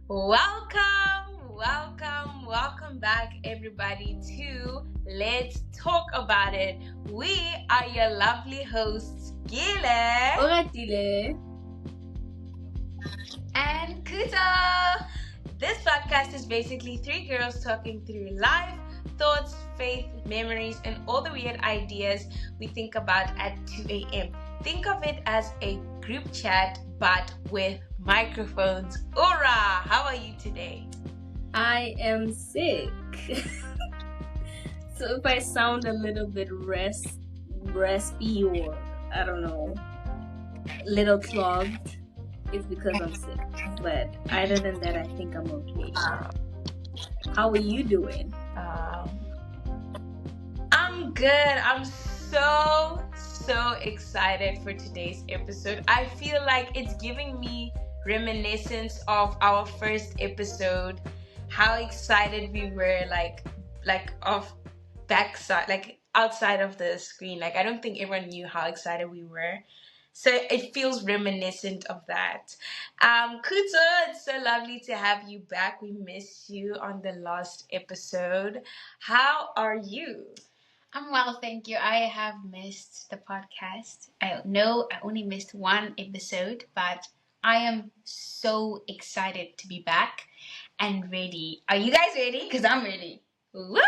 Welcome back, everybody, to Let's Talk About It. We are your lovely hosts, Gile Oratile. and Kuta. This podcast is basically three girls talking through life, thoughts, faith, memories, and all the weird ideas we think about at 2 a.m. Think of it as a group chat, but with microphones. Ora, how are you today? I am sick. So if I sound a little bit raspy or I don't know, little clogged, it's because I'm sick. But other than that, I think I'm okay. How are you doing? I'm good. I'm so excited for today's episode. I feel like it's giving me reminiscence of our first episode, how excited we were, like of backside, like outside of the screen. Like I don't think everyone knew how excited we were. So it feels reminiscent of that. Kuto, it's so lovely to have you back. We missed you on the last episode. How are you? I'm well, thank you. I have missed the podcast. I know I only missed one episode, but I am so excited to be back and ready. Are you guys ready? Because I'm ready. Woo!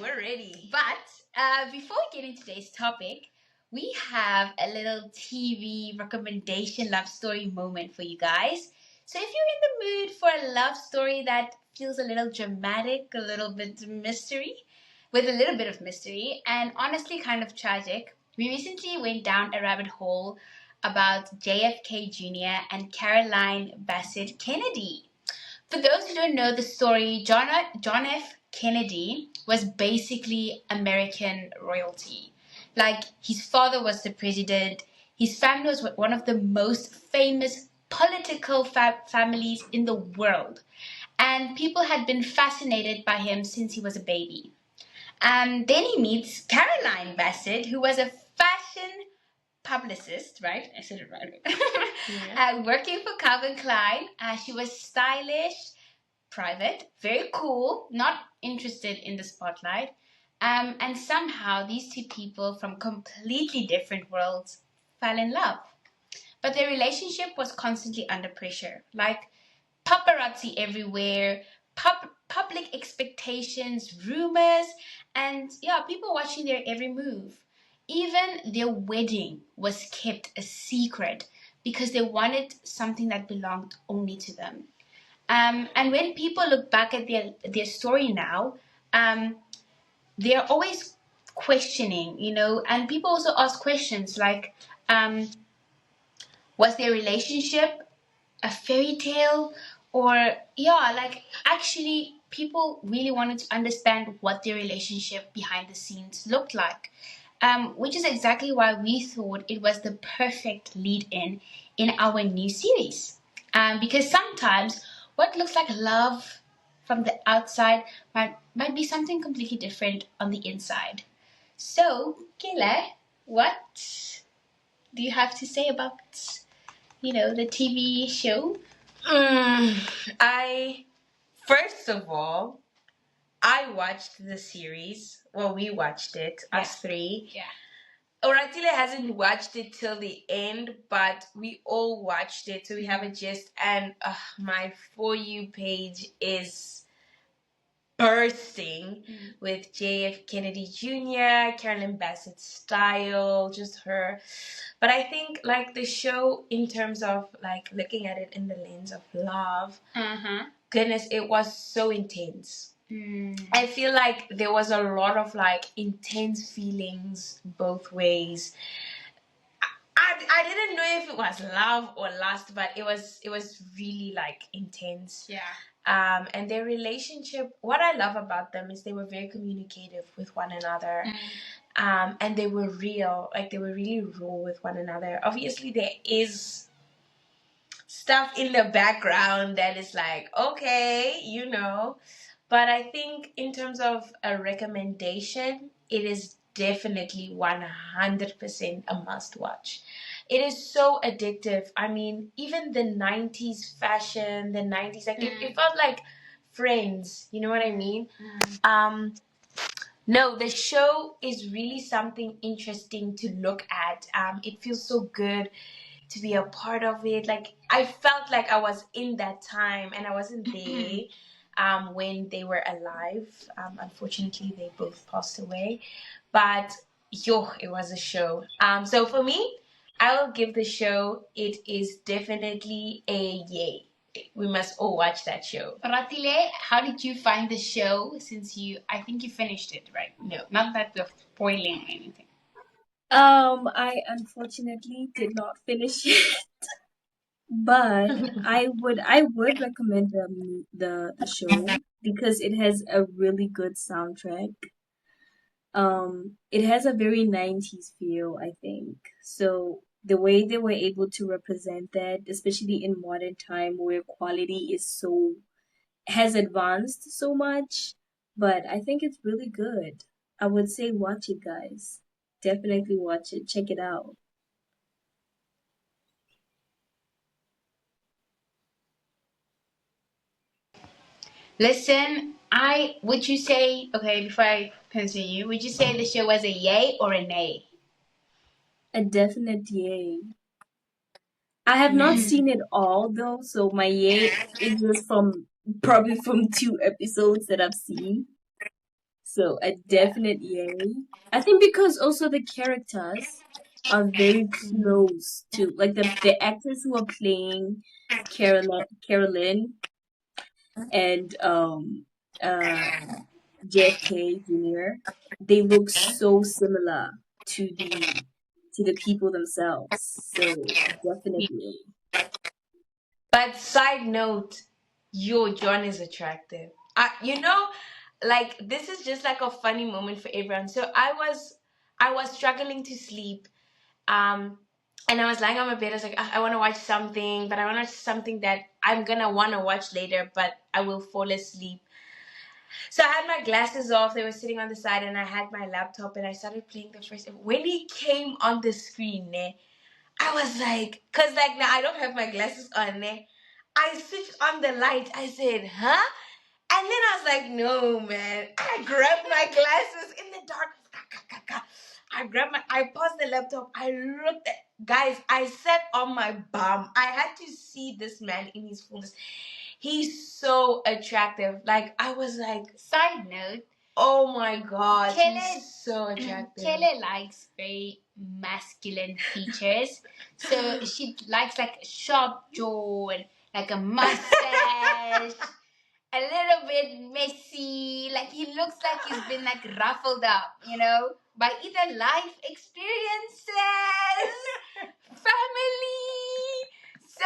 We're ready. But before we get into today's topic, we have a little TV recommendation love story moment for you guys. So if you're in the mood for a love story that feels a little dramatic, a little bit mystery, with a little bit of mystery and honestly kind of tragic, we recently went down a rabbit hole about JFK Jr. and Caroline Bassett Kennedy. For those who don't know the story, John F. Kennedy was basically American royalty. Like, his father was the president, his family was one of the most famous political families in the world, and people had been fascinated by him since he was a baby. Then he meets Caroline Bassett, who was a fashion publicist, right? I said it right. Yeah. Working for Calvin Klein. She was stylish, private, very cool, not interested in the spotlight. And somehow these two people from completely different worlds fell in love. But their relationship was constantly under pressure. Like, paparazzi everywhere, public expectations, rumors, and yeah, people watching their every move. Even their wedding was kept a secret because they wanted something that belonged only to them. And when people look back at their story now, they're always questioning, and people also ask questions like, was their relationship a fairy tale? Or yeah, like actually people really wanted to understand what their relationship behind the scenes looked like, which is exactly why we thought it was the perfect lead in our new series, because sometimes what looks like love from the outside might be something completely different on the inside. So Kayla, what do you have to say about the TV show? I First of all, I watched the series. Well, we watched it, us three. Yeah. Oratile hasn't watched it till the end, but we all watched it, so we have a gist. And my For You page is bursting with JF Kennedy Jr., Carolyn Bassett's style, just her. But I think like the show, in terms of like looking at it in the lens of love, goodness, it was so intense. I feel like there was a lot of like intense feelings both ways. I didn't know if it was love or lust, but it was really like intense. Yeah. And their relationship, what I love about them is they were very communicative with one another. And they were real, like they were really raw with one another. Obviously there is stuff in the background that is like, okay, but I think in terms of a recommendation, it is definitely 100% a must watch. it is so addictive. I mean, even the 90s fashion, the 90s, like it felt like Friends. You know what I mean? No, the show is really something interesting to look at. It feels so good to be a part of it. Like I felt like I was in that time, and I wasn't there when they were alive. Unfortunately, they both passed away. But yo, it was a show. So for me, I will give the show. It is definitely a yay. We must all watch that show. Ratile, how did you find the show since I think you finished it, right? No, not that we're spoiling anything. I unfortunately did not finish it, but I would recommend the show because it has a really good soundtrack. It has a very 90s feel, I think. So the way they were able to represent that, especially in modern time where quality is so has advanced so much, but I think it's really good. I would say watch it, guys. Definitely watch it. Check it out. Listen, I would you say okay before I continue, would you say the show was a yay or a nay? A definite yay. I have not seen it all though, so my yay is just from probably from 2 episodes that I've seen. So a Yeah. definite yay. I think because also the characters are very close to like the actors who are playing Carolyn and uh JFK Jr. They look so similar to the people themselves. So definitely. But side note, yo, John is attractive. Like this is just like a funny moment for everyone. So I was struggling to sleep. Um, and I was lying on my bed. I was like, "Ah, I want to watch something, but I want to watch something that I'm gonna want to watch later, but I will fall asleep." So I had my glasses off. They were sitting on the side, and I had my laptop, and I started playing the first. When he came on the screen, I was like, cause like now I don't have my glasses on. I switched on the light. I said, huh? And then I was like, no, man. I grabbed my glasses in the dark. I paused the laptop. I looked at, guys, I sat on my bum. I had to see this man in his fullness. He's so attractive. Like, I was like, Side note, oh my God, Kele, he's so attractive. Kele likes very masculine features. So she likes like a sharp jaw and like a mustache, a little bit messy. Like he looks like he's been like ruffled up, by either life experiences, family. So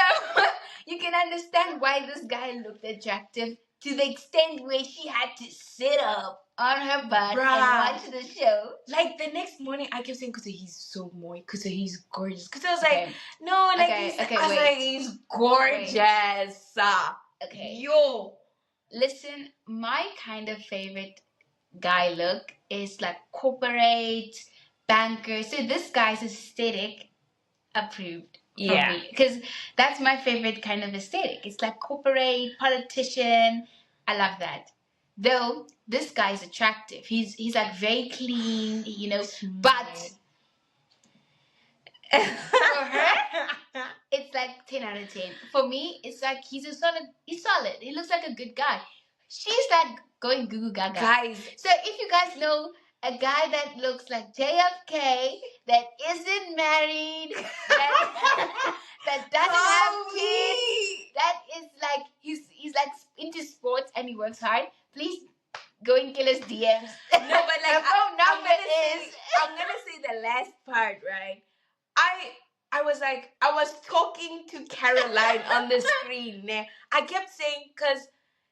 you can understand why this guy looked attractive to the extent where she had to sit up on her butt Bruh. and watch the show. Like the next morning, I kept saying, "Cause he's so moist, cause he's gorgeous." Cause I was like, Okay. "No, like Okay, he's, okay, I was wait. like, he's gorgeous." Okay. Yo, Listen, my kind of favorite guy look is like corporate, banker. So this guy's aesthetic approved for yeah. me because that's my favorite kind of aesthetic. It's like corporate, politician. I love that. Though this guy's attractive. He's like very clean, but for her, it's like 10 out of 10. For me, it's like he's solid. He looks like a good guy. She's like going goo goo gaga. Guys, So if you guys know a guy that looks like JFK, that isn't married, that doesn't have kids, that is like he's like into sports and he works hard, please go and kill his DMs. No, but like the phone number is. I'm gonna say the last part, right? I was like, I was talking to Caroline on the screen. I kept saying, because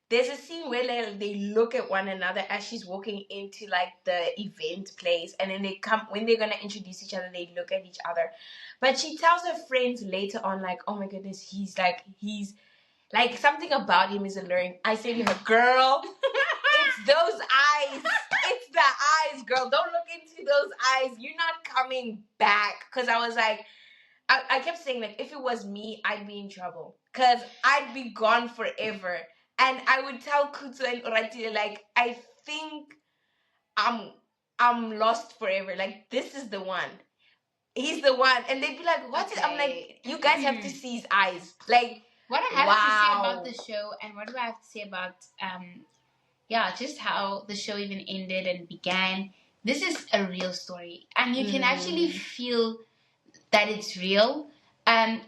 there's a scene where they look at one another as she's walking into like the event place, and then they come when they're gonna introduce each other, they look at each other. But she tells her friends later on, like, oh my goodness, he's like something about him is alluring. I say to her, girl, it's those eyes. It's the eyes, girl. Don't look into those eyes. You're not coming back. Because I was like, I kept saying like if it was me, I'd be in trouble because I'd be gone forever. And I would tell Kutu and Oratile like I think I'm I'm lost forever. Like this is the one. He's the one. And they'd be like, what is I'm like, you guys have to see his eyes. Like What I have to say wow. about the show, and what do I have to say about yeah, just how the show even ended and began. This is a real story, and you can actually feel that it's real. Either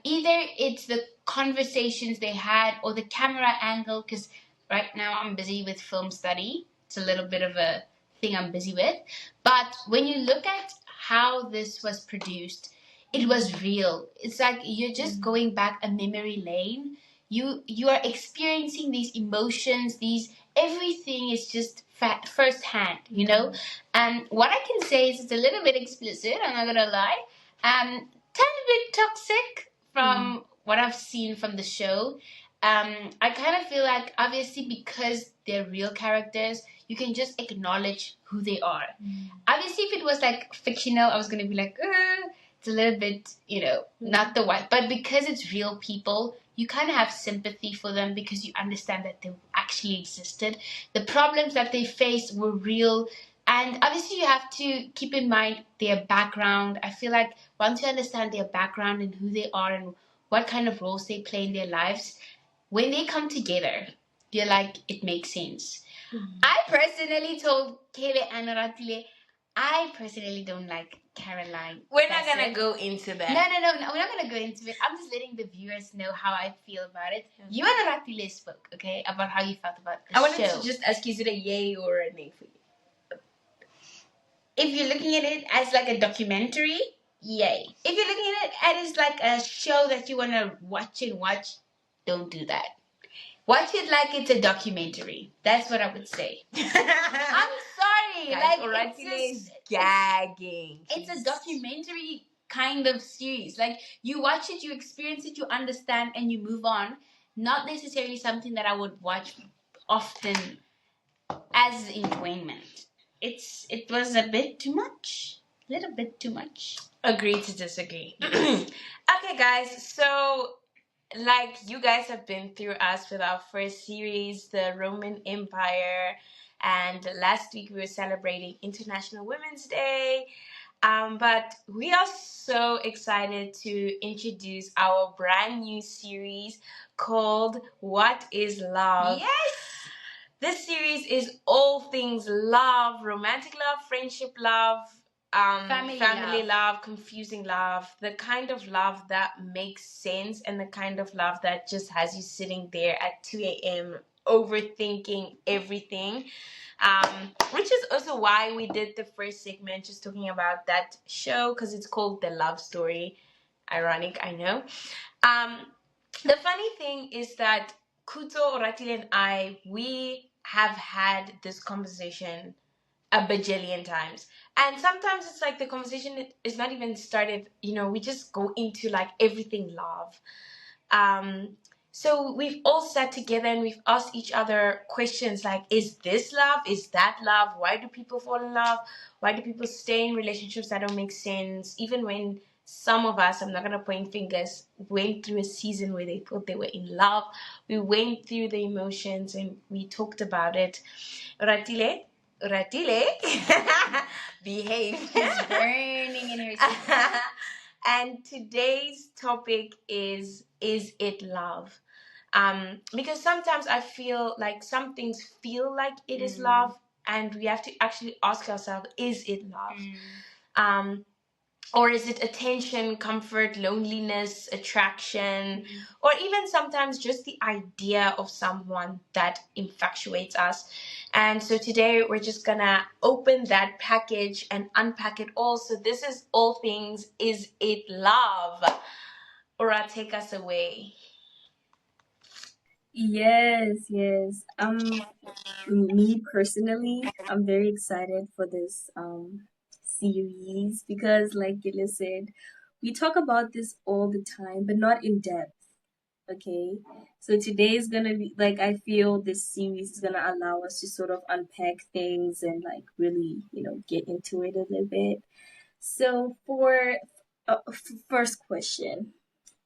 it's the conversations they had or the camera angle, because right now I'm busy with film study. It's a little bit of a thing I'm busy with. But when you look at how this was produced, it was real. It's like you're just going back a memory lane. You are experiencing these emotions, these everything is just firsthand, you know. And what I can say is it's a little bit explicit. I'm not gonna lie. Tiny bit toxic from what I've seen from the show. I kind of feel like obviously because they're real characters, you can just acknowledge who they are. Obviously, if it was like fictional, I was gonna be like, it's a little bit, you know, not the one. But because it's real people, you kind of have sympathy for them because you understand that they actually existed. The problems that they faced were real. And obviously, you have to keep in mind their background. I feel like once you understand their background and who they are and what kind of roles they play in their lives, when they come together, you're like, it makes sense. I personally told Kele and Ratile, I personally don't like Caroline. We're not gonna go into that. No, we're not gonna go into it. I'm just letting the viewers know how I feel about it. You and Ratile spoke, okay, about how you felt about the show. I wanted to just ask you, is it a yay or a nay for you? If you're looking at it as like a documentary, yay. If you're looking at it as like a show that you want to watch and watch, don't do that. Watch it like it's a documentary. That's what I would say. I'm sorry. Guys, like it's gagging. It's a documentary kind of series. Like you watch it, you experience it, you understand, and you move on. Not necessarily something that I would watch often as enjoyment. It was a bit too much. A little bit too much. Agree to disagree. Okay, guys. So, like you guys have been through us with our first series, the Roman Empire, and last week we were celebrating International Women's Day. But we are so excited to introduce our brand new series called What is Love? Yes! This series is all things love, romantic love, friendship love, family love, confusing love, the kind of love that makes sense and the kind of love that just has you sitting there at 2 a.m. overthinking everything. Which is also why we did the first segment just talking about that show because it's called The Love Story. Ironic, I know. The funny thing is that Kuto, Oratile, and I, we have had this conversation a bajillion times. And sometimes it's like the conversation is not even started, you know, we just go into like everything love. So we've all sat together and we've asked each other questions like, is this love? Is that love? Why do people fall in love? Why do people stay in relationships that don't make sense? Even when some of us, I'm not going to point fingers, went through a season where they thought they were in love. We went through the emotions and we talked about it. Ratile, behave. She's burning in her skin. And today's topic is it love? Because sometimes I feel like some things feel like it is love, and we have to actually ask ourselves, is it love? Or is it attention, comfort, loneliness, attraction, or even sometimes just the idea of someone that infatuates us? And so today we're just gonna open that package and unpack it all. So this is all things, is it love? Ora, take us away. Yes. Me personally, I'm very excited for this series because, like Gila said, we talk about this all the time, but not in depth. Okay, so today is gonna be like I feel this series is gonna allow us to sort of unpack things and like really, you know, get into it a little bit. So for First question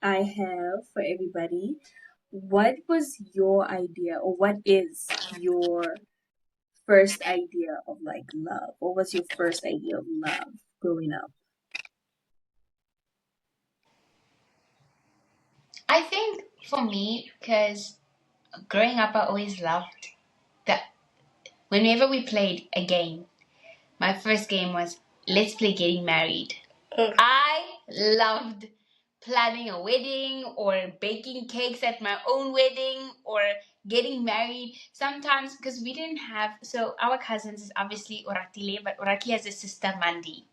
I have for everybody. What was your idea, or what is your first idea of like love? What was your first idea of love growing up? I think for me, because growing up, I always loved that whenever we played a game, my first game was let's play getting married. I loved planning a wedding or baking cakes at my own wedding or getting married. Sometimes, because we didn't have, so our cousins is obviously Oratile, but Oraki has a sister Mandi.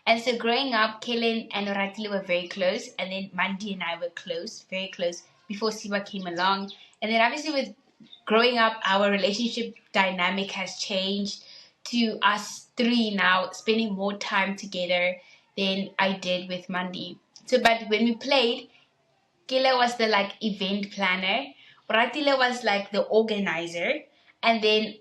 And so growing up, Kellen and Oratile were very close, and then Mandi and I were close, very close, before Siwa came along. And then obviously with growing up, our relationship dynamic has changed to us three now spending more time together than I did with Mandi. So, but when we played, Kila was the like event planner. Ratila was like the organizer, and then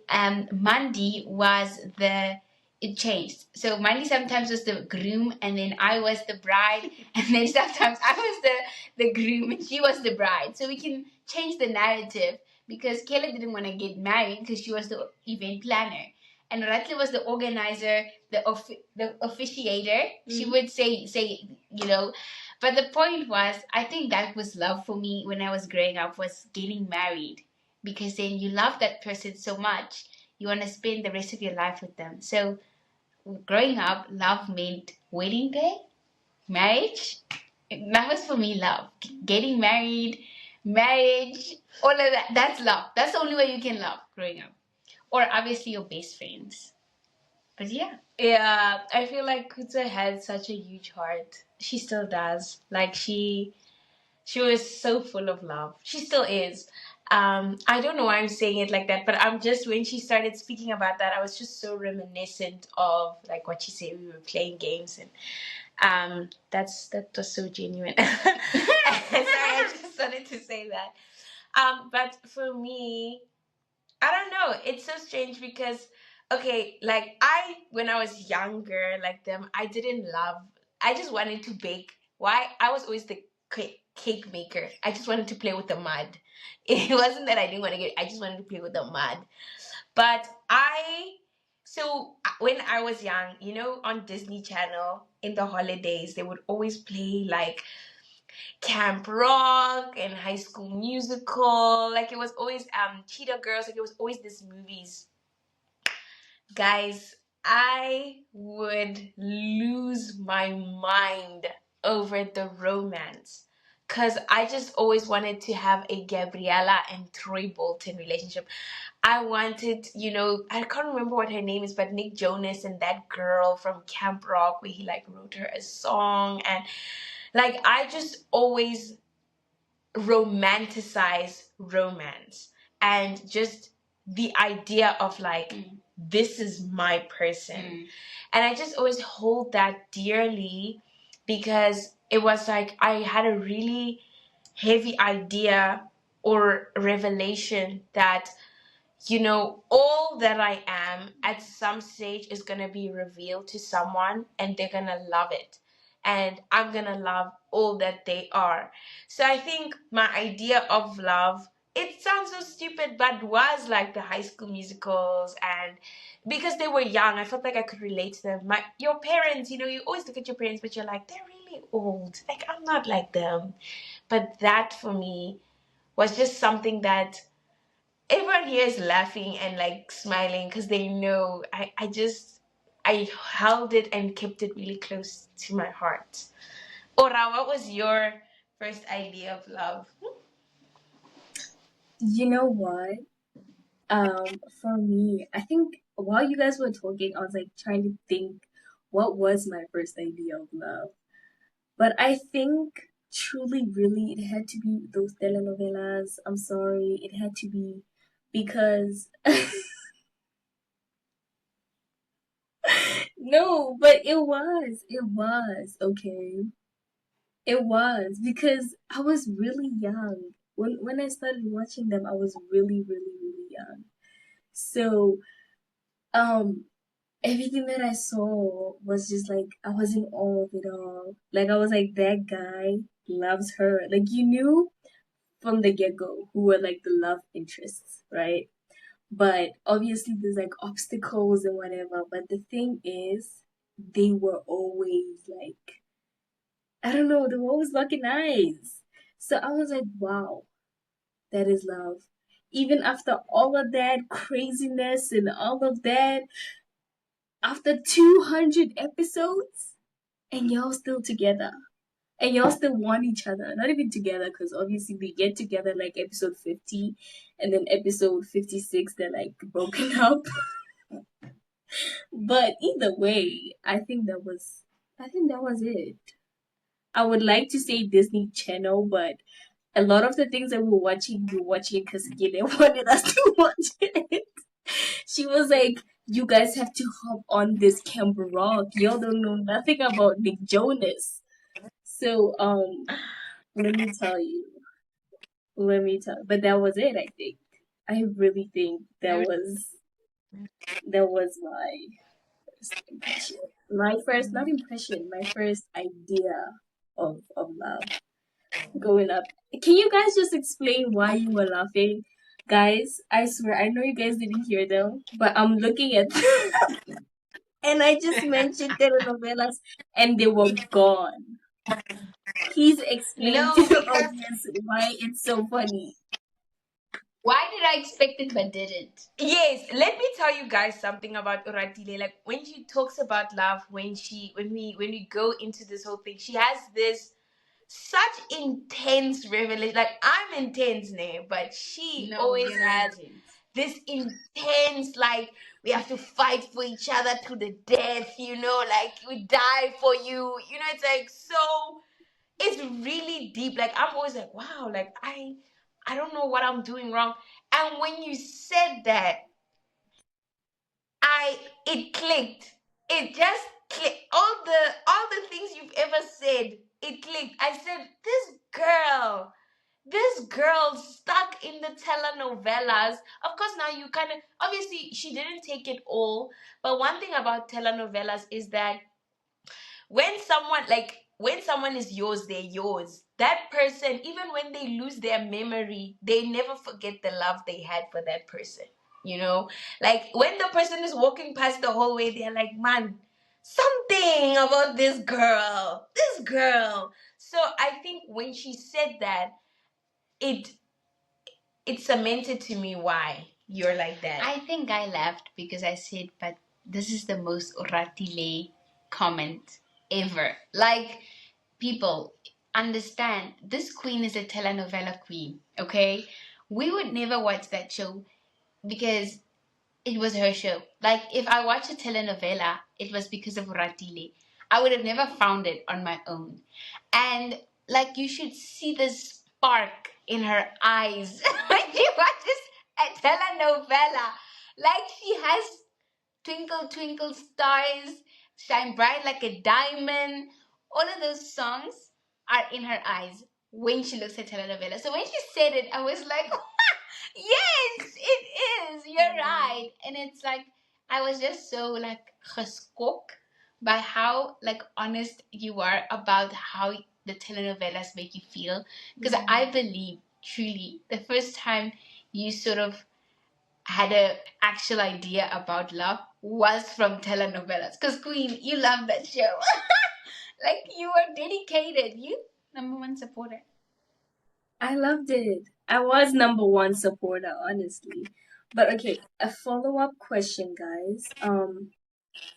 Mandi was the it changed. So Mandi sometimes was the groom, and then I was the bride, and then sometimes I was the groom and she was the bride. So we can change the narrative because Kayla didn't want to get married because she was the event planner. And Ratli was the organizer, the officiator. She would say but the point was, I think that was love for me when I was growing up, was getting married. Because then you love that person so much, you want to spend the rest of your life with them. So growing up, love meant wedding day, marriage. That was for me love. Getting married, marriage, all of that. That's love. That's the only way you can love growing up. Or obviously your best friends. But yeah. Yeah, I feel like Kutsa had such a huge heart. She still does. Like she was so full of love. She still is. I don't know why I'm saying it like that, but I'm just when she started speaking about that, I was just so reminiscent of like what she said. We were playing games, and that was so genuine. Sorry, I just wanted to say that. But for me, I don't know. It's so strange because, okay, like when I was younger, like them, I didn't love. I just wanted to bake. Why? I was always the cake maker. I just wanted to play with the mud. It wasn't that I didn't want to get. I just wanted to play with the mud. But when I was young, on Disney Channel in the holidays, they would always play like Camp Rock and High School Musical. Like it was always Cheetah Girls. Like it was always these movies. Guys, I would lose my mind over the romance. Cause I just always wanted to have a Gabriella and Troy Bolton relationship. I wanted, I can't remember what her name is, but Nick Jonas and that girl from Camp Rock where he like wrote her a song, and like I just always romanticize romance and just the idea of like this is my person. And I just always hold that dearly because it was like I had a really heavy idea or revelation that all that I am at some stage is going to be revealed to someone and they're going to love it. And I'm going to love all that they are. So I think my idea of love, it sounds so stupid, but was like the High School Musicals. And because they were young, I felt like I could relate to them. Your parents, you always look at your parents, but you're like, they're really old. Like, I'm not like them. But that for me was just something that everyone here is laughing and like smiling because they know I held it and kept it really close to my heart. Ora, what was your first idea of love? You know what? For me, I think while you guys were talking, I was like trying to think what was my first idea of love. But I think truly, really, it had to be those telenovelas. I'm sorry, it had to be because no, but it was okay. It was because I was really young when I started watching them. I was really, really, really young. So, um, everything that I saw was just like I was in awe of it all. Like I was like, that guy loves her. Like you knew from the get go who were like the love interests, right? But obviously there's like obstacles and whatever. But the thing is, they were always like, I don't know, they were always locking eyes. So I was like, wow, that is love. Even after all of that craziness and all of that, after 200 episodes, and y'all still together. And y'all still want each other. Not even together, because obviously we get together like episode 50, and then episode 56, they're like broken up. But either way, I think that was it. I would like to say Disney Channel, but a lot of the things that we were watching because Gile wanted us to watch it. She was like, you guys have to hop on this Camp Rock. Y'all don't know nothing about Nick Jonas. So, let me tell you. But that was it, I think. I really think that was my first impression. Not impression, my first idea of love growing up. Can you guys just explain why you were laughing? Guys, I swear, I know you guys didn't hear them, but I'm looking at and I just mentioned telenovelas and they were gone. Please explain to No, the because audience why it's so funny. Why did I expect it but didn't? yes, let me tell you guys something about Oratile. Like when she talks about love, when we go into this whole thing, she has this such intense revelation. Like I'm intense now, but she No, always you're not has intense. this intense, like we have to fight for each other to the death, like we die for you. It's like so it's really deep. Like I'm always like, wow, like I don't know what I'm doing wrong. And when you said that, it clicked. It just clicked. All the things you've ever said, it clicked. I said, this girl stuck in the telenovelas. Of course, now you kind of obviously she didn't take it all, but one thing about telenovelas is that when someone is yours, they're yours. That person, even when they lose their memory, they never forget the love they had for that person. Like when the person is walking past the hallway, they're like, man, something about this girl. So I think when she said that, it it cemented to me why you're like that. I think I laughed because I said, but this is the most Oratile comment ever. Like, people understand this queen is a telenovela queen, okay? We would never watch that show because it was her show. Like, if I watched a telenovela, it was because of Ratile. I would have never found it on my own. And, like, you should see the spark in her eyes when she watches a telenovela. Like, she has Twinkle, Twinkle Stars, Shine Bright Like a Diamond. All of those songs are in her eyes when she looks at telenovela. So when she said it, I was like, yes, it is. You're right. And it's like, I was just so like geskok by how like honest you are about how the telenovelas make you feel. Because I believe truly the first time you sort of had a actual idea about love was from telenovelas. Because Queen, you love that show. Like you were dedicated. You number one supporter. I loved it. I was number one supporter, honestly. But okay, a follow-up question, guys.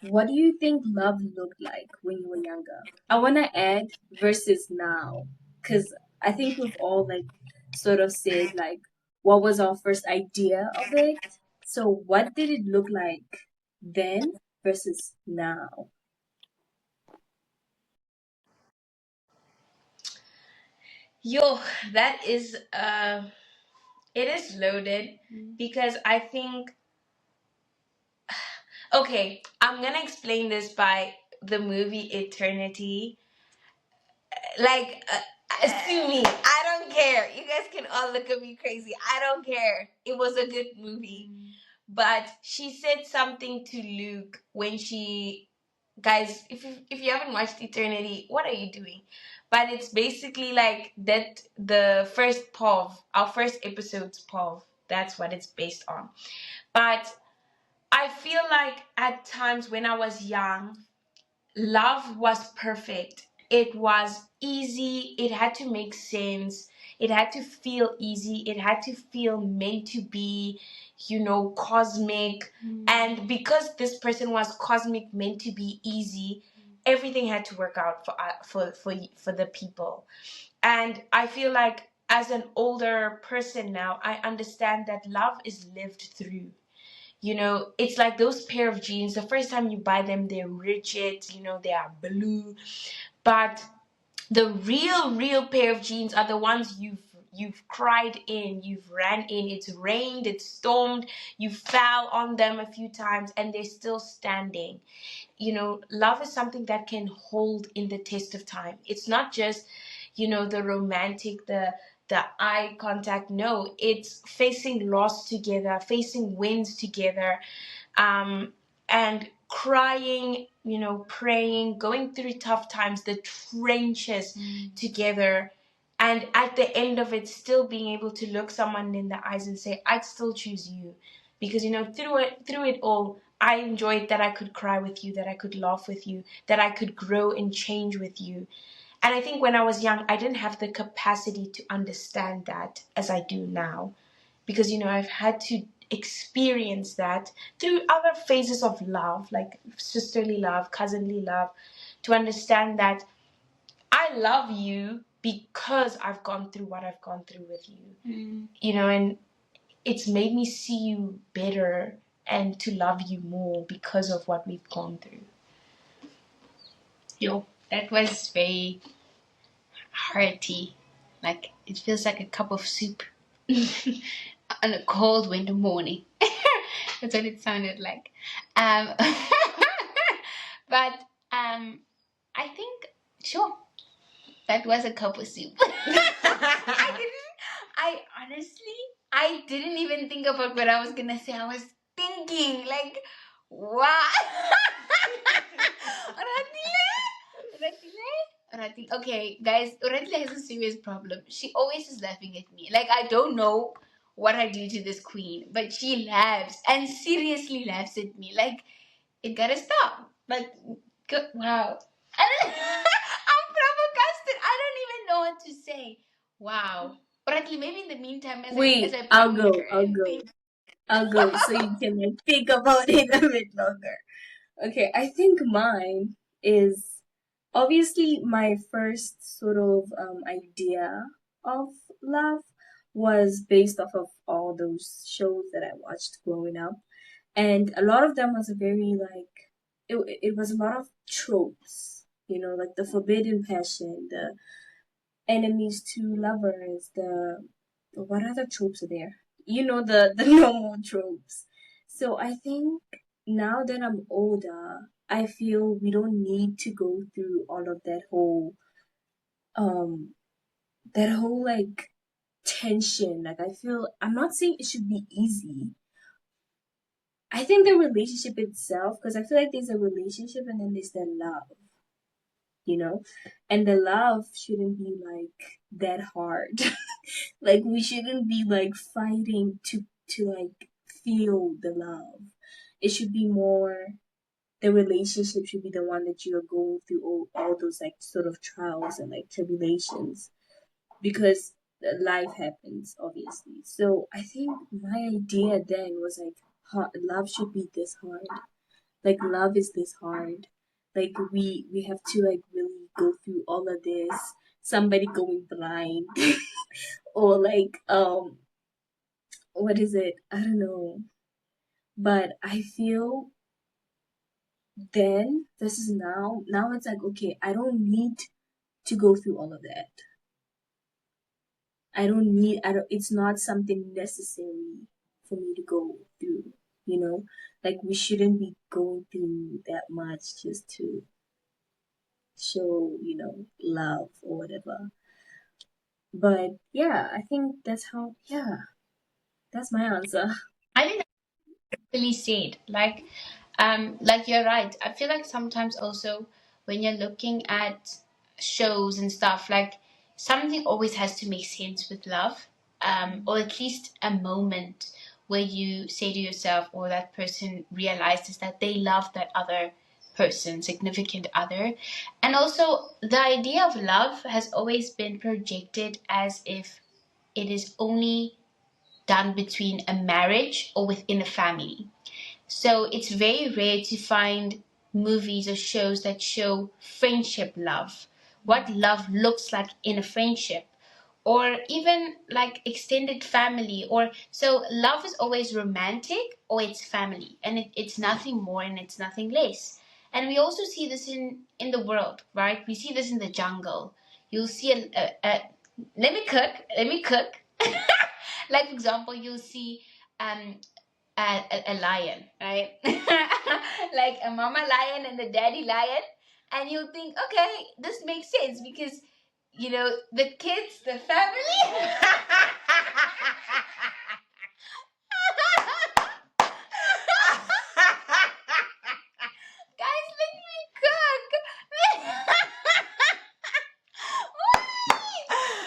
What do you think love looked like when you were younger? I want to add versus now, because I think we've all like sort of said like what was our first idea of it. So what did it look like then versus now? Yo, that is it is loaded because I think, okay, I'm gonna explain this by the movie Eternity. Like, sue me. I don't care. You guys can all look at me crazy. I don't care. It was a good movie. but she said something to Luke when she, guys, if you haven't watched Eternity, what are you doing? But it's basically like that, the first POV, our first episode's POV. That's what it's based on. But I feel like at times when I was young, love was perfect. It was easy. It had to make sense. It had to feel easy. It had to feel made to be, cosmic. And because this person was cosmic, meant to be easy, everything had to work out for the people. And I feel like as an older person now, I understand that love is lived through. It's like those pair of jeans. The first time you buy them, they're rigid, they are blue. But the real pair of jeans are the ones you've cried in, you've ran in, it's rained, it's stormed, you fell on them a few times, and they're still standing. Love is something that can hold in the test of time. It's not just, the romantic, the eye contact. No, it's facing loss together, facing wins together, um, and crying, praying, going through tough times, the trenches together. And at the end of it, still being able to look someone in the eyes and say, I'd still choose you. Because, through it all, I enjoyed that I could cry with you, that I could laugh with you, that I could grow and change with you. And I think when I was young, I didn't have the capacity to understand that as I do now. Because, I've had to experience that through other phases of love, like sisterly love, cousinly love, to understand that I love you because I've gone through what I've gone through with you. And it's made me see you better and to love you more because of what we've gone through. Yo, that was very hearty. Like, it feels like a cup of soup on a cold winter morning. That's what it sounded like. Um, but I think, sure, that was a cup of soup. I honestly, I didn't even think about what I was gonna say. I was thinking, like, what? Okay, guys, Oratile has a serious problem. She always is laughing at me. Like, I don't know what I do to this queen, but she laughs and seriously laughs at me. Like, it gotta stop. Like, wow. I'm flabbergasted. I don't even know what to say. Wow. Oratile, maybe in the meantime, Wait, as I I'll promised go. her, I'll go so you can like think about it a bit longer. Okay, I think mine is obviously my first sort of idea of love was based off of all those shows that I watched growing up, and a lot of them was a very like it was a lot of tropes, like the forbidden passion, the enemies to lovers, the what other tropes are there? The normal tropes. So I think now that I'm older, I feel we don't need to go through all of um that whole like tension. Like I feel I'm not saying it should be easy. I think the relationship itself, because I feel like there's a relationship and then there's the love, you know? And the love shouldn't be like that hard. Like we shouldn't be like fighting to like feel the love. It should be more the relationship should be the one that you are going through all those like sort of trials and like tribulations because life happens obviously. So I think my idea then was like love should be this hard. Like love is this hard. Like we have to like really go through all of this. Somebody going blind or like what is it? I don't know. But I feel then this is now it's like okay, I don't need to go through all of that. I don't it's not something necessary for me to go through, you know? Like we shouldn't be going through that much just to show, love or whatever. But yeah, I think that's how yeah, that's my answer. I think Really said. Like you're right. I feel like sometimes also when you're looking at shows and stuff, like something always has to make sense with love, or at least a moment where you say to yourself, or that person realizes that they love that other person, significant other. And also, the idea of love has always been projected as if it is only done between a marriage or within a family. So it's very rare to find movies or shows that show friendship love, what love looks like in a friendship, or even like extended family. Or so love is always romantic or it's family, and it's nothing more and it's nothing less. And we also see this in the world, right? We see this in the jungle. You'll see let me cook. Let me cook. Like for example, you'll see um a lion, right? Like a mama lion and a daddy lion. And you'll think, okay, this makes sense because, the kids, the family. Guys, let me cook.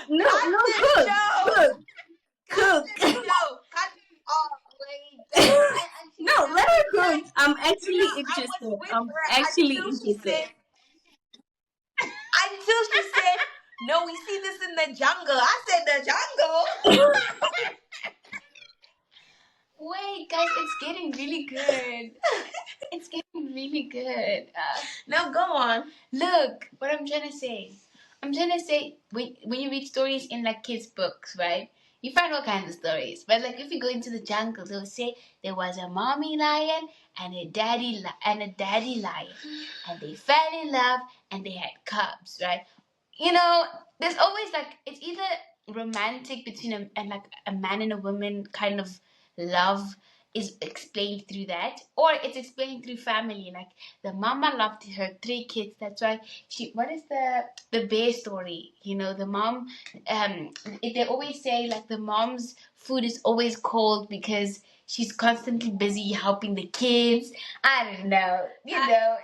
No, Cut no, the cook, show. cook, Cut cook. the show. Cut. Oh wait. I actually No, have let her to cook. cut. I'm actually I was interested. with I'm her actually interested. until she said, "No, we see this in the jungle." I said, "The jungle." Wait, guys, it's getting really good. It's getting really good. Now go on. Look, what I'm trying to say. I'm trying to say, when you read stories in like kids' books, right? You find all kinds of stories. But like if you go into the jungle, they'll say there was a mommy lion and a daddy lion, and they fell in love and they had cubs, right? There's always like it's either romantic between and like a man and a woman kind of love is explained through that, or it's explained through family. Like the mama loved her three kids. That's why she. What is the bear story? The mom. They always say like the mom's food is always cold because she's constantly busy helping the kids. I don't know. Kilo.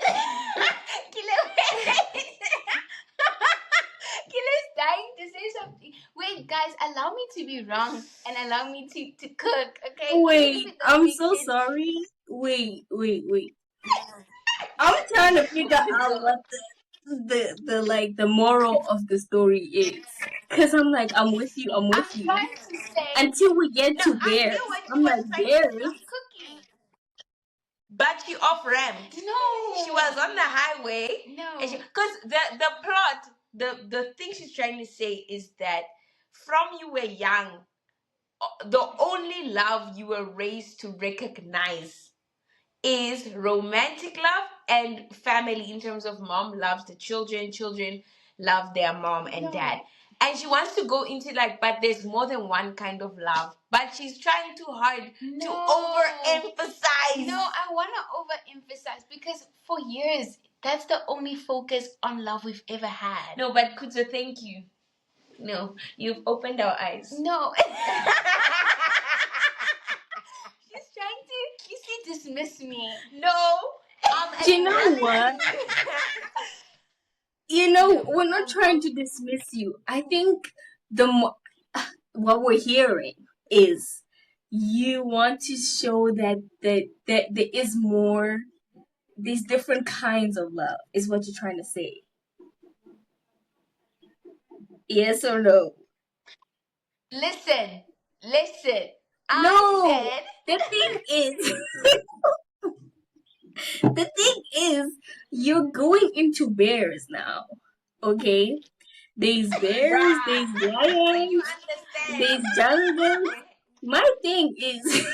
Kilo's dying to say something. Wait, guys, allow me to be wrong and allow me to cook, okay? Even if Wait, it doesn't I'm make so sense. sorry. Wait. I'm trying to figure out what the like the moral of the story is. Cause I'm like, I'm with you, I'm with I'm you. trying to say, Until we get No, to I knew bears. what she I'm was like, trying to say. bears? I'm cooking. But she off ramped. No. She was on the highway. No. Because the plot, the thing she's trying to say is that from you were young, the only love you were raised to recognize is romantic love and family, in terms of mom loves the children, children love their mom and No. dad. And she wants to go into like, but there's more than one kind of love. But she's trying too hard to No. overemphasize. No, I want to overemphasize because for years, that's the only focus on love we've ever had. No, but Kutso, thank you. No, you've opened our eyes. No. She's trying to, dismiss me. No, You know what? We're not trying to dismiss you. I think what we're hearing is you want to show that there is more, these different kinds of love is what you're trying to say. Yes or no? Listen. No. I said. The thing is, the thing is, you're going into bears now. Okay? There's bears, there's so you lions, understand. there's jungles. My thing is,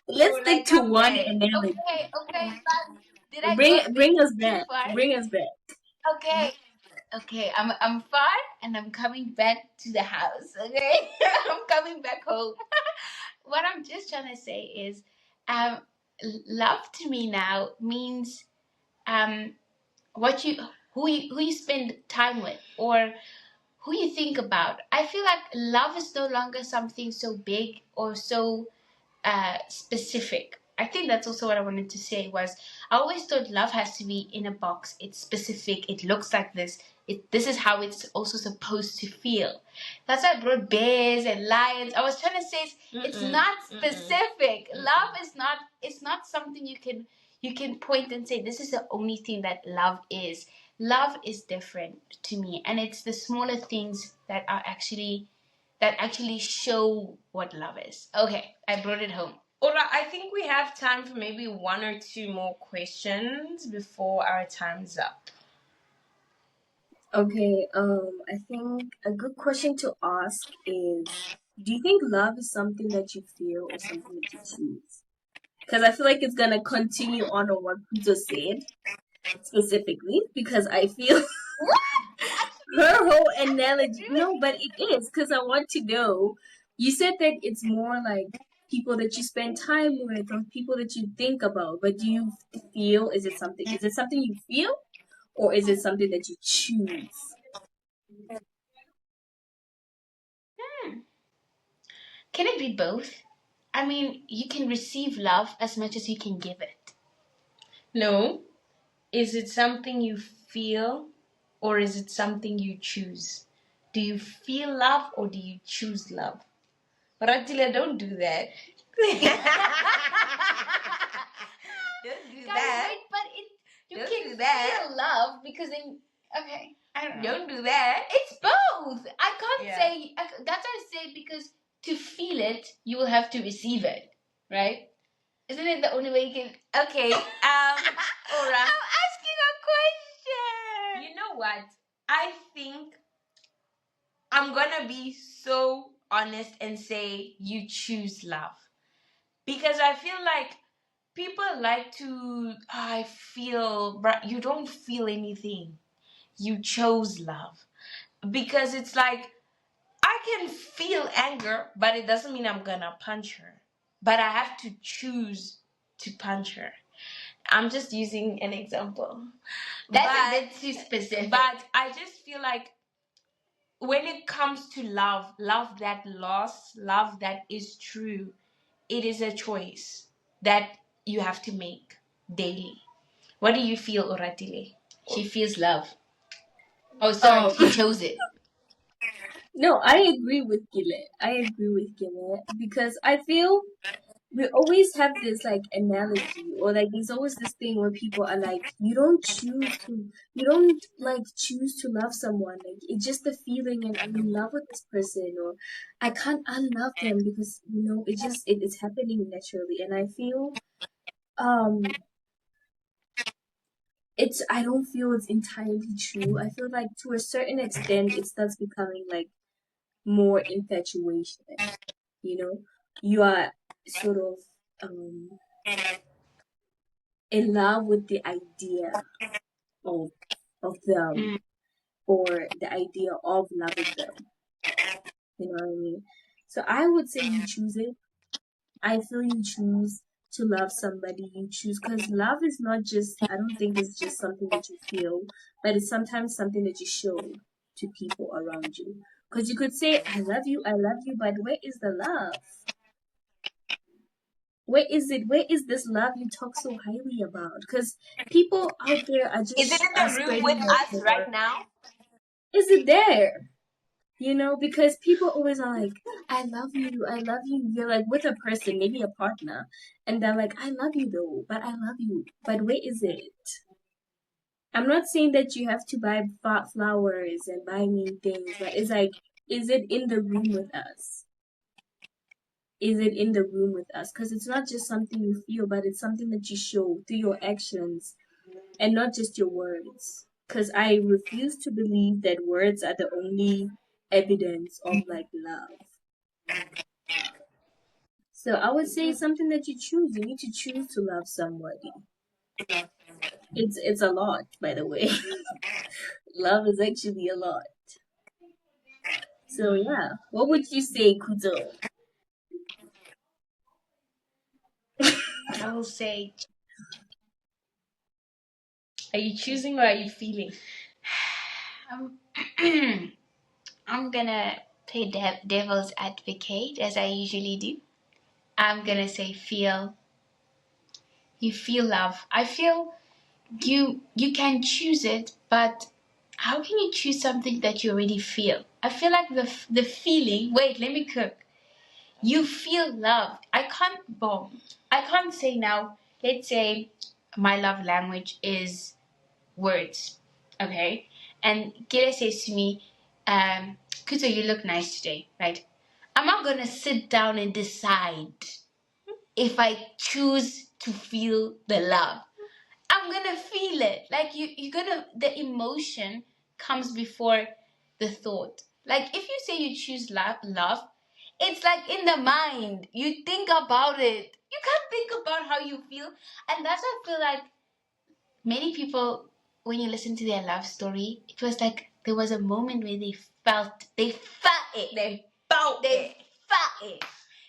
let's So stick like to I'm one back. analogy. Okay, but did I go Bring a bit bring us too back. far? Bring us back. Okay. Okay, I'm far and I'm coming back to the house. Okay, I'm coming back home. What I'm just trying to say is, um, love to me now means um, what you who you spend time with or who you think about. I feel like love is no longer something so big or so specific. I think that's also what I wanted to say was I always thought love has to be in a box. It's specific. It looks like this. This is how it's also supposed to feel. That's why I brought bears and lions. I was trying to say it's not specific. Love is not. It's not something you can point and say this is the only thing that love is. Love is different to me, and it's the smaller things that actually show what love is. Okay, I brought it home. Ora, I think we have time for maybe one or two more questions before our time's up. Okay, I think a good question to ask is, do you think love is something that you feel or something that you choose? Because I feel like it's gonna continue on what Puzo said specifically, because I feel her whole analogy. No, but it is because I want to know. You said that it's more like people that you spend time with or people that you think about. But do you feel? Is it something? Is it something you feel, or is it something that you choose? Can it be both? I mean, you can receive love as much as you can give it. No. Is it something you feel or is it something you choose? Do you feel love or do you choose love? But Atila, don't do that. Don't do Guys, that. wait, but you Don't can do that. feel love because then okay, I don't know. Don't do that. It's both. I can't Yeah. say that's why I say because to feel it, you will have to receive it, right? Isn't it the only way you can? Okay. Aura. I'm asking a question. You know what? I think I'm gonna be so honest and say you choose love. Because I feel like people like to, I feel, but you don't feel anything. You chose love. Because it's like, I can feel anger, but it doesn't mean I'm gonna punch her. But I have to choose to punch her. I'm just using an example. That's a bit too specific. But I just feel like when it comes to love, love that lasts, love that is true, it is a choice that you have to make daily. What do you feel, Oratile? She feels love. Oh, sorry, she chose it. No, I agree with Gile. I agree with Gile because I feel we always have this like analogy or like there's always this thing where people are like you don't like choose to love someone, like it's just the feeling and I'm in love with this person or I can't unlove them because it's happening naturally. And I feel um I don't feel it's entirely true. I feel like to a certain extent it starts becoming like more infatuation, you know. You are sort of in love with the idea of them or the idea of loving them. You know what I mean? So I would say you choose it. I feel you choose to love somebody. You choose because love is not just. I don't think it's just something that you feel, but it's sometimes something that you show to people around you. Because you could say, I love you," but where is the love? Where is it? Where is this love you talk so highly about? Because people out there are Is it just in the room with spreading us rumor. right now? Is it there? You know, because people always are like, I love you, I love you. You're like with a person, maybe a partner, and they're like, I love you though, but I love you. But where is it? I'm not saying that you have to buy flowers and buy me things, but it's like, is it in the room with us? Is it in the room with us? Because it's not just something you feel, but it's something that you show through your actions and not just your words. Because I refuse to believe that words are the only evidence of like love. So I would say something that you choose. You need to choose to love somebody. It's a lot, by the way. Love is actually a lot. So yeah, what would you say, Kuzo? I will say, Are you choosing or are you feeling? I'm, I'm gonna play devil's advocate as I usually do. I'm gonna say feel. You feel love. I feel you can choose it, but how can you choose something that you already feel? I feel like the feeling. Wait, let me cook. You feel love. I can't say now. Let's say my love language is words, okay? And Kira says to me, Kuto, you look nice today, right? I'm not gonna sit down and decide if I choose to feel the love. I'm gonna feel it. Like you're gonna the emotion comes before the thought. Like if you say you choose love, it's like in the mind. You think about it. You can't think about how you feel, and that's why I feel like many people, when you listen to their love story, it was like there was a moment where they felt it. They felt it.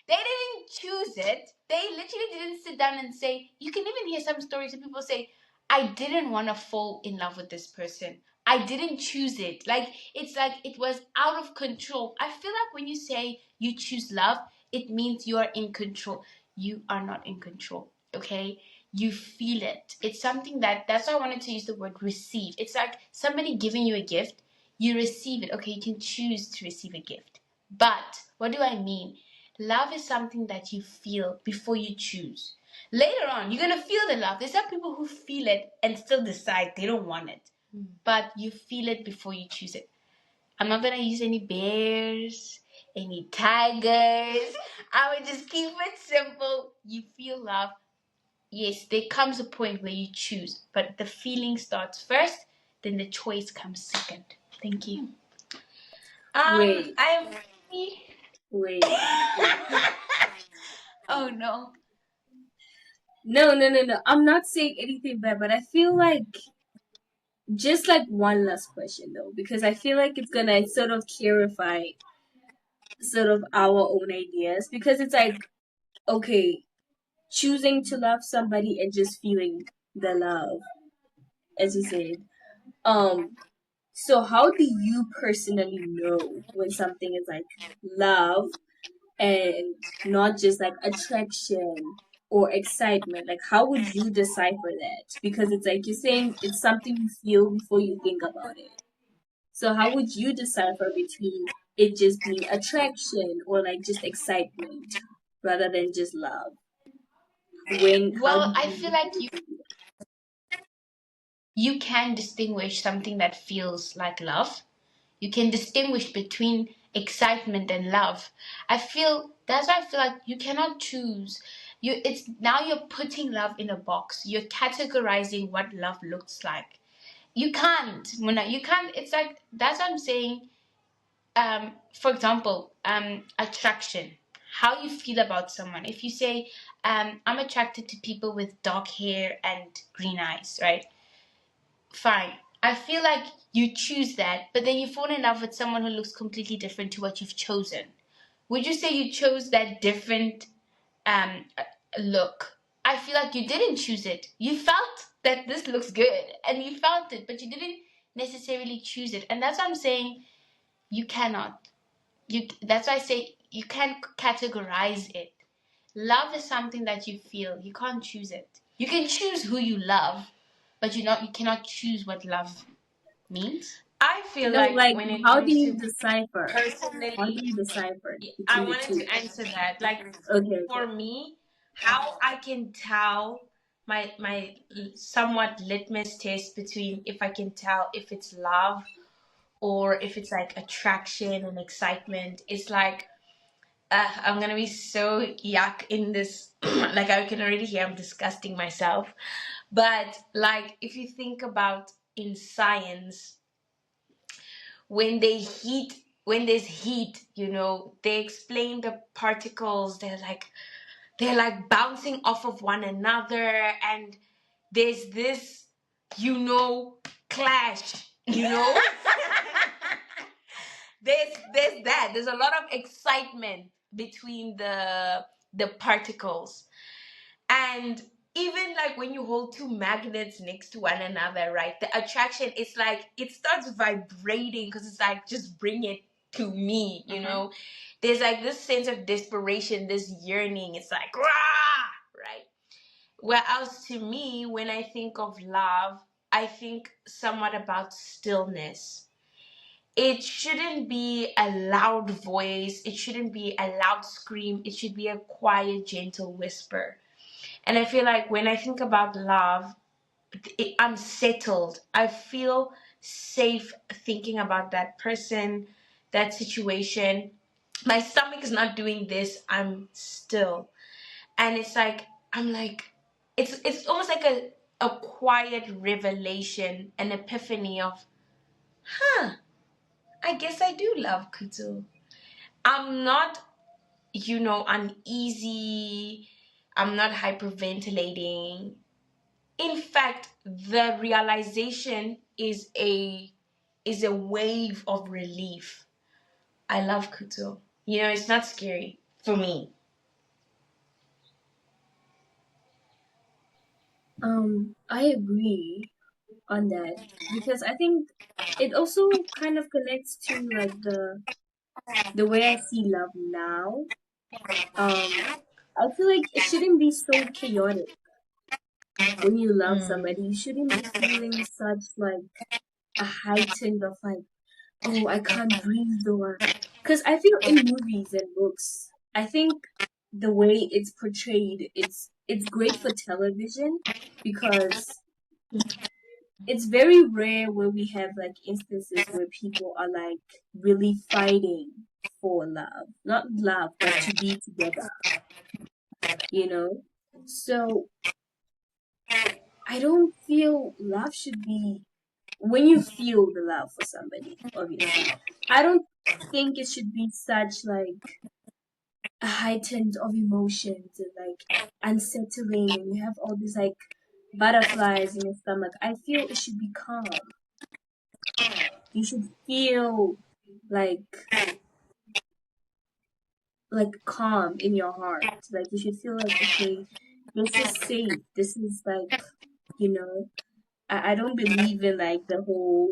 They didn't choose it. They literally didn't sit down and say, you can even hear some stories of people say, I didn't want to fall in love with this person. I didn't choose it. Like, it's like it was out of control. I feel like when you say you choose love, it means you are in control. You are not in control, okay? You feel it. It's something that's why I wanted to use the word receive. It's like somebody giving you a gift, you receive it. Okay, you can choose to receive a gift. But what do I mean? Love is something that you feel before you choose. Later on, you're gonna feel the love. There's some people who feel it and still decide they don't want it. But you feel it before you choose it. I'm not gonna use any bears, any tigers. I would just keep it simple. You feel love. Yes, there comes a point where you choose, but the feeling starts first, then the choice comes second. Thank you. Wait, I'm. wait. Oh no. No. I'm not saying anything bad, but I feel like just like one last question though, because I feel like it's gonna sort of clarify sort of our own ideas. Because it's like, okay, choosing to love somebody and just feeling the love, as you said. Um, so how do you personally know when something is like love and not just like attraction or excitement? Like, how would you decipher that? Because it's like you're saying it's something you feel before you think about it. So how would you decipher between it just being attraction or like just excitement rather than just love? How do Well, I feel you like you can distinguish something that feels like love. You can distinguish between excitement and love. I feel that's why I feel like you cannot choose. It's now you're putting love in a box. You're categorizing what love looks like. You can't, Muna. You can't. It's like that's what I'm saying. For example, attraction. How you feel about someone. If you say, I'm attracted to people with dark hair and green eyes, right? Fine. I feel like you choose that, but then you fall in love with someone who looks completely different to what you've chosen. Would you say you chose that different um look? I feel like you didn't choose it. You felt that this looks good and you felt it, but you didn't necessarily choose it. And that's what I'm saying. You cannot. That's why I say you can't categorize it. Love is something that you feel. You can't choose it. You can choose who you love, but you cannot choose what love means. I feel no, like like when it how do comes you to decipher? How do personally, you decipher I between the wanted two? to answer that. Like Okay, for me, how I can tell my somewhat litmus test between if I can tell if it's love or if it's like attraction and excitement. It's like I'm gonna be so yuck in this. Like I can already hear I'm disgusting myself. But like if you think about in science, when they heat, when there's heat, they explain the particles. They're like bouncing off of one another, and there's this, clash. There's a lot of excitement between the particles. And even like when you hold two magnets next to one another, right? The attraction is like it starts vibrating because it's like just bring it to me, you know. There's like this sense of desperation, this yearning. It's like, rah, right? Whereas to me, when I think of love, I think somewhat about stillness. It shouldn't be a loud voice, it shouldn't be a loud scream, it should be a quiet, gentle whisper. And I feel like when I think about love, I'm settled. I feel safe thinking about that person, that situation. My stomach is not doing this. I'm still, and it's like I'm like, it's almost like a quiet revelation, an epiphany of, huh, I guess I do love Kutu. I'm not, uneasy. I'm not hyperventilating. In fact, the realization is a wave of relief. I love Kuto. It's not scary for me. I agree on that because I think it also kind of connects to like the way I see love now. I feel like it shouldn't be so chaotic when you love Mm. somebody. You shouldn't be feeling such like a heightened of like, oh, I can't breathe, or because I feel in movies and books, I think the way it's portrayed, it's great for television because it's very rare where we have like instances where people are like really fighting for love, not love, but to be together, you know? So I don't feel love should be when you feel the love for somebody, obviously. I don't think it should be such like a heightened of emotions and like unsettling and you have all these like butterflies in your stomach. I feel it should be calm. You should feel like calm in your heart. Like you should feel like, okay, this is safe. This is like, you know, I don't believe in like the whole,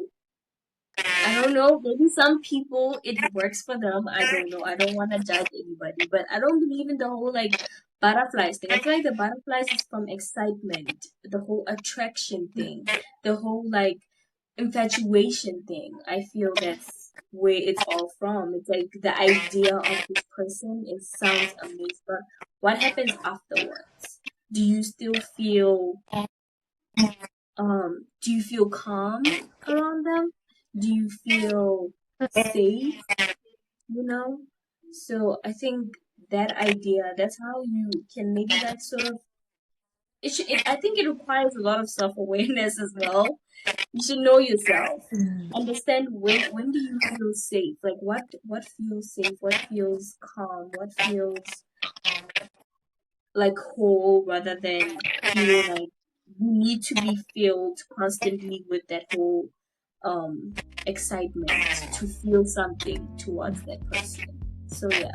I don't know, maybe some people it works for them. I don't know. I don't want to judge anybody, but I don't believe in the whole like butterflies thing. I feel like the butterflies is from excitement, the whole attraction thing, the whole like infatuation thing. I feel that's where it's all from. It's like the idea of this person, it sounds amazing, but what happens afterwards? Do you still feel do you feel calm around them? Do you feel safe, you know? So I think that idea, that's how you can maybe like sort of I think it requires a lot of self-awareness as well. You should know yourself. Understand when do you feel safe? Like what feels safe? What feels calm? What feels like whole rather than feeling like you need to be filled constantly with that whole excitement to feel something towards that person. So yeah.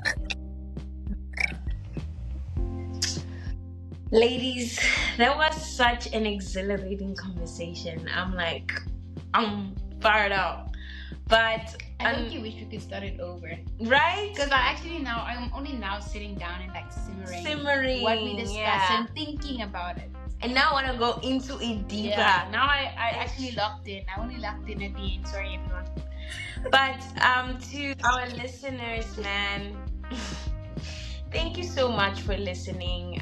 Ladies, that was such an exhilarating conversation. I'm fired up. But I don't wish we could start it over. Right? Because I'm only now sitting down and like simmering what we discussed yeah. and thinking about it. And now I want to go into it deeper. Yeah, now I actually locked in. I only locked in at the end. Sorry, everyone. But to our listeners, man, thank you so much for listening.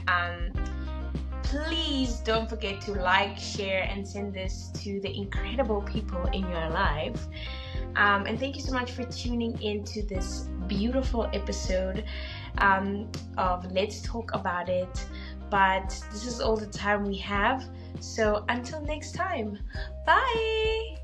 Please don't forget to like, share, and send this to the incredible people in your life. And thank you so much for tuning into this beautiful episode of Let's Talk About It. But this is all the time we have. So until next time, bye!